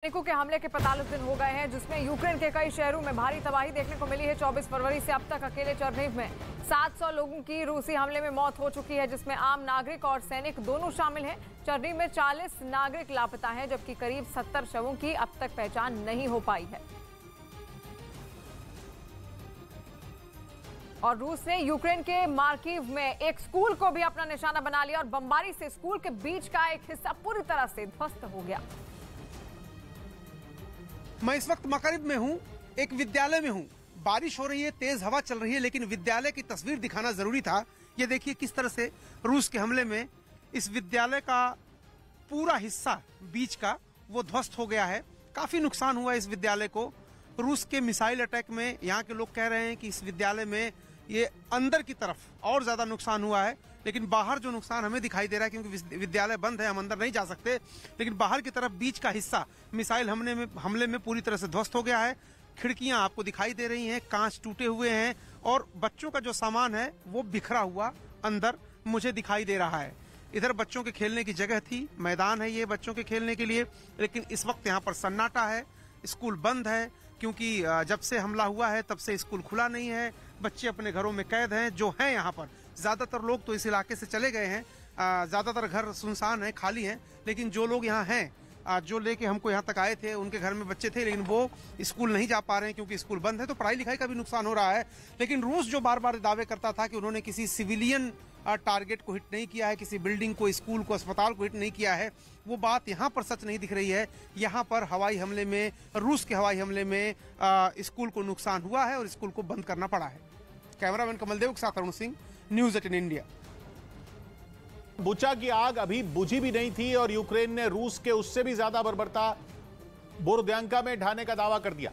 सैनिकों के हमले के 45 दिन हो गए हैं, जिसमें यूक्रेन के कई शहरों में भारी तबाही देखने को मिली है। 24 फरवरी से अब तक अकेले चरनीव में 700 लोगों की रूसी हमले में मौत हो चुकी है, जिसमें आम नागरिक और सैनिक दोनों शामिल हैं। चरनीव में 40 नागरिक लापता हैं, जबकि करीब 70 शवों की अब तक पहचान नहीं हो पाई है। और रूस ने यूक्रेन के मार्किव में एक स्कूल को भी अपना निशाना बना लिया और बमबारी से स्कूल के बीच का एक हिस्सा पूरी तरह से ध्वस्त हो गया। मैं इस वक्त मकरिब में हूँ, एक विद्यालय में हूँ। बारिश हो रही है, तेज हवा चल रही है, लेकिन विद्यालय की तस्वीर दिखाना जरूरी था। ये देखिए किस तरह से रूस के हमले में इस विद्यालय का पूरा हिस्सा बीच का वो ध्वस्त हो गया है। काफी नुकसान हुआ इस विद्यालय को। रूस के मिसाइल अटैक में यहाँ के लोग कह रहे हैं कि इस विद्यालय में ये अंदर की तरफ और ज्यादा नुकसान हुआ है, लेकिन बाहर जो नुकसान हमें दिखाई दे रहा है, क्योंकि विद्यालय बंद है, हम अंदर नहीं जा सकते, लेकिन बाहर की तरफ बीच का हिस्सा मिसाइल हमले में पूरी तरह से ध्वस्त हो गया है। खिड़कियां आपको दिखाई दे रही हैं, कांच टूटे हुए हैं और बच्चों का जो सामान है वो बिखरा हुआ अंदर मुझे दिखाई दे रहा है। इधर बच्चों के खेलने की जगह थी, मैदान है ये बच्चों के खेलने के लिए, लेकिन इस वक्त यहाँ पर सन्नाटा है। स्कूल बंद है, क्योंकि जब से हमला हुआ है तब से स्कूल खुला नहीं है। बच्चे अपने घरों में कैद हैं। जो हैं यहाँ पर ज्यादातर लोग तो इस इलाके से चले गए हैं, ज्यादातर घर सुनसान है, खाली हैं, लेकिन जो लोग यहाँ हैं, जो लेके हमको यहाँ तक आए थे, उनके घर में बच्चे थे, लेकिन वो स्कूल नहीं जा पा रहे हैं क्योंकि स्कूल बंद है। तो पढ़ाई लिखाई का भी नुकसान हो रहा है। लेकिन रूस जो बार बार दावे करता था कि उन्होंने किसी सिविलियन टारगेट को हिट नहीं किया है, किसी बिल्डिंग को, स्कूल को, अस्पताल को हिट नहीं किया है, वो बात यहाँ पर सच नहीं दिख रही है। यहाँ पर हवाई हमले में, रूस के हवाई हमले में स्कूल को नुकसान हुआ है और स्कूल को बंद करना पड़ा है। कैमरामैन कमल देव के साथ अरुण सिंह, न्यूज़ 18 इंडिया। बुचा की आग अभी बुझी भी नहीं थी और यूक्रेन ने रूस के उससे भी ज्यादा बर्बरता बोरोद्यांका में ढाने का दावा कर दिया।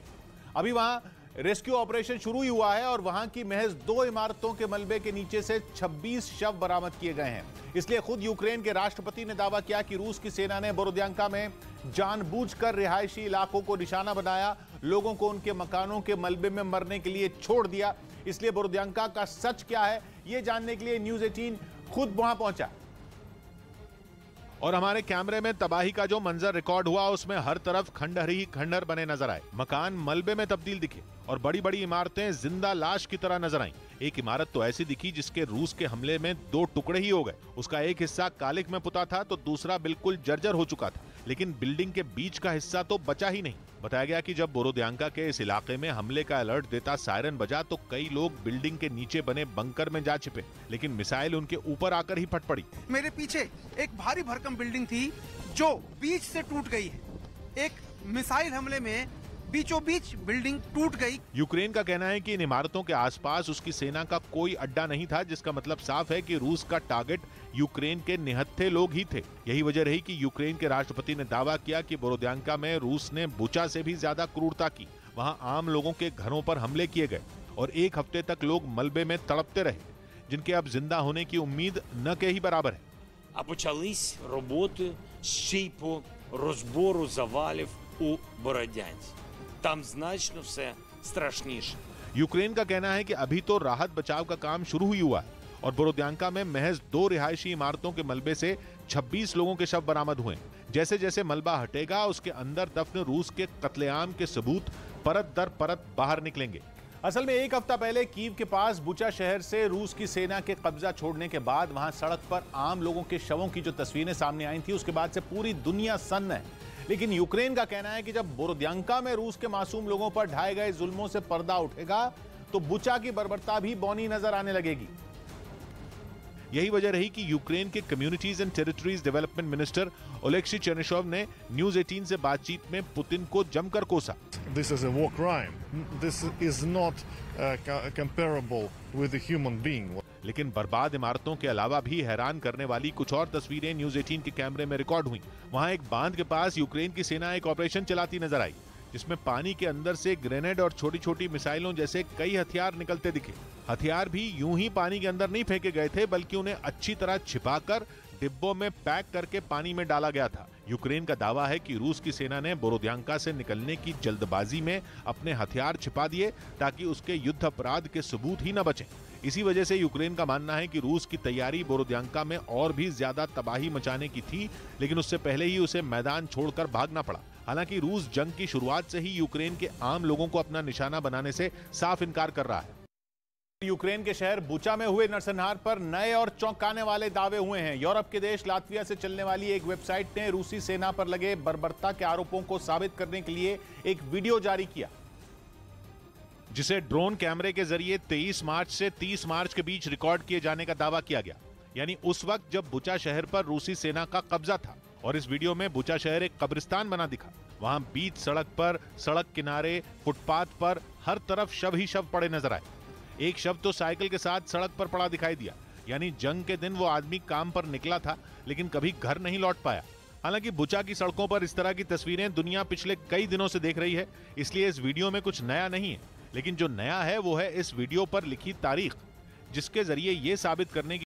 अभी वहां रेस्क्यू ऑपरेशन शुरू ही हुआ है और वहां की महज 2 इमारतों के मलबे के नीचे से 26 शव बरामद किए गए हैं। इसलिए खुद यूक्रेन के राष्ट्रपति ने दावा किया कि रूस की सेना ने बोरोद्यांका में जानबूझकर रिहायशी इलाकों को निशाना बनाया, लोगों को उनके मकानों के मलबे में मरने के लिए छोड़ दिया। इसलिए बोरोद्यांका का सच क्या है, यह जानने के लिए न्यूज़ 18 खुद वहां पहुंचा और हमारे कैमरे में तबाही का जो मंजर रिकॉर्ड हुआ उसमें हर तरफ खंडहर ही खंडहर बने नजर आए। मकान मलबे में तब्दील दिखे और बड़ी बड़ी इमारतें जिंदा लाश की तरह नजर आईं। एक इमारत तो ऐसी दिखी जिसके रूस के हमले में 2 टुकड़े ही हो गए। उसका एक हिस्सा कालिक में पुता था तो दूसरा बिल्कुल जर्जर हो चुका था, लेकिन बिल्डिंग के बीच का हिस्सा तो बचा ही नहीं। बताया गया कि जब बोरोद्यांका के इस इलाके में हमले का अलर्ट देता सायरन बजा तो कई लोग बिल्डिंग के नीचे बने बंकर में जा छिपे, लेकिन मिसाइल उनके ऊपर आकर ही फट पड़ी। मेरे पीछे एक भारी भरकम बिल्डिंग थी जो बीच से टूट गई है। एक मिसाइल हमले में बीचों बीच बिल्डिंग टूट गई। यूक्रेन का कहना है कि इन इमारतों के आसपास उसकी सेना का कोई अड्डा नहीं था, जिसका मतलब साफ है कि रूस का टारगेट यूक्रेन के निहत्थे लोग ही थे। यही वजह रही कि यूक्रेन के राष्ट्रपति ने दावा किया कि बोरोद्यांका में रूस ने बुचा से भी ज्यादा क्रूरता की। वहां आम लोगों के घरों पर हमले किए गए और 1 हफ्ते तक लोग मलबे में तड़पते रहे, जिनके अब जिंदा होने की उम्मीद न के ही बराबर है। А почались роботи ще й по розбору завалів у Бородянці. Там значно все страшніше. यूक्रेन का कहना है कि अभी तो राहत बचाव का काम शुरू ही हुआ है और बोरोद्यांका में महज 2 रिहायशी इमारतों के मलबे से 26 लोगों के शव बरामद हुए। जैसे जैसे मलबा हटेगा उसके अंदर दफन रूस के कत्लेआम के सबूत परत दर परत बाहर निकलेंगे। असल में 1 हफ्ता पहले कीव के पास बुचा शहर से रूस की सेना के कब्जा छोड़ने के बाद वहां सड़क पर आम लोगों के शवों की जो तस्वीरें सामने आई थी, उसके बाद से पूरी दुनिया सन्न है। लेकिन यूक्रेन का कहना है कि जब बोरोद्यांका में रूस के मासूम लोगों पर ढाए गए जुल्मों से पर्दा उठेगा तो बुचा की बर्बरता भी बौनी नजर आने लगेगी। यही वजह रही कि यूक्रेन के communities and territories development minister Oleksiy Chernyshov ने न्यूज़ 18 से बातचीत में पुतिन को जमकर कोसा। This is a war crime. This is not comparable with a human being. लेकिन बर्बाद इमारतों के अलावा भी हैरान करने वाली कुछ और तस्वीरें न्यूज़ 18 के कैमरे में रिकॉर्ड हुई। वहां एक बांध के पास यूक्रेन की सेना एक ऑपरेशन चलाती नजर आई, जिसमें पानी के अंदर से ग्रेनेड और छोटी छोटी मिसाइलों जैसे कई हथियार निकलते दिखे। हथियार भी यूं ही पानी के अंदर नहीं फेंके गए थे, बल्कि उन्हें अच्छी तरह छिपाकर डिब्बों में पैक करके पानी में डाला गया था। यूक्रेन का दावा है कि रूस की सेना ने बोरोद्यांका से निकलने की जल्दबाजी में अपने हथियार छिपा दिए ताकि उसके युद्ध अपराध के सबूत ही न बचें। इसी वजह से यूक्रेन का मानना है कि रूस की तैयारी बोरोद्यांका में और भी ज्यादा तबाही मचाने की थी, लेकिन उससे पहले ही उसे मैदान छोड़कर भागना पड़ा। हालांकि रूस जंग की शुरुआत से ही यूक्रेन के आम लोगों को अपना निशाना बनाने से साफ इनकार कर रहा है। यूक्रेन के शहर बुचा में हुए नरसंहार पर नए और चौंकाने वाले दावे हुए हैं। यूरोप के देश लातविया से चलने वाली एक वेबसाइट ने रूसी सेना पर लगे बर्बरता के आरोपों को साबित करने के लिए एक वीडियो जारी किया, जिसे ड्रोन कैमरे के जरिए 23 मार्च से 30 मार्च के बीच रिकॉर्ड किए जाने का दावा किया गया, यानी उस वक्त जब बुचा शहर पर रूसी सेना का कब्जा था। और इस वीडियो में बुचा शहर एक कब्रिस्तान बना दिखा। वहां बीच सड़क पर, सड़क किनारे, फुटपाथ पर हर तरफ शव ही शव पड़े नजर आए। एक शव तो साइकिल के साथ सड़क पर पड़ा दिखाई दिया, यानी जंग के दिन वो आदमी काम पर निकला था लेकिन कभी घर नहीं लौट पाया। हालांकि बुचा की सड़कों पर इस तरह की तस्वीरें दुनिया पिछले कई दिनों से देख रही है, इसलिए इस वीडियो में कुछ नया नहीं है। लेकिन जो नया है वो है इस वीडियो पर लिखी तारीख, जिसके जरिए ये साबित करने की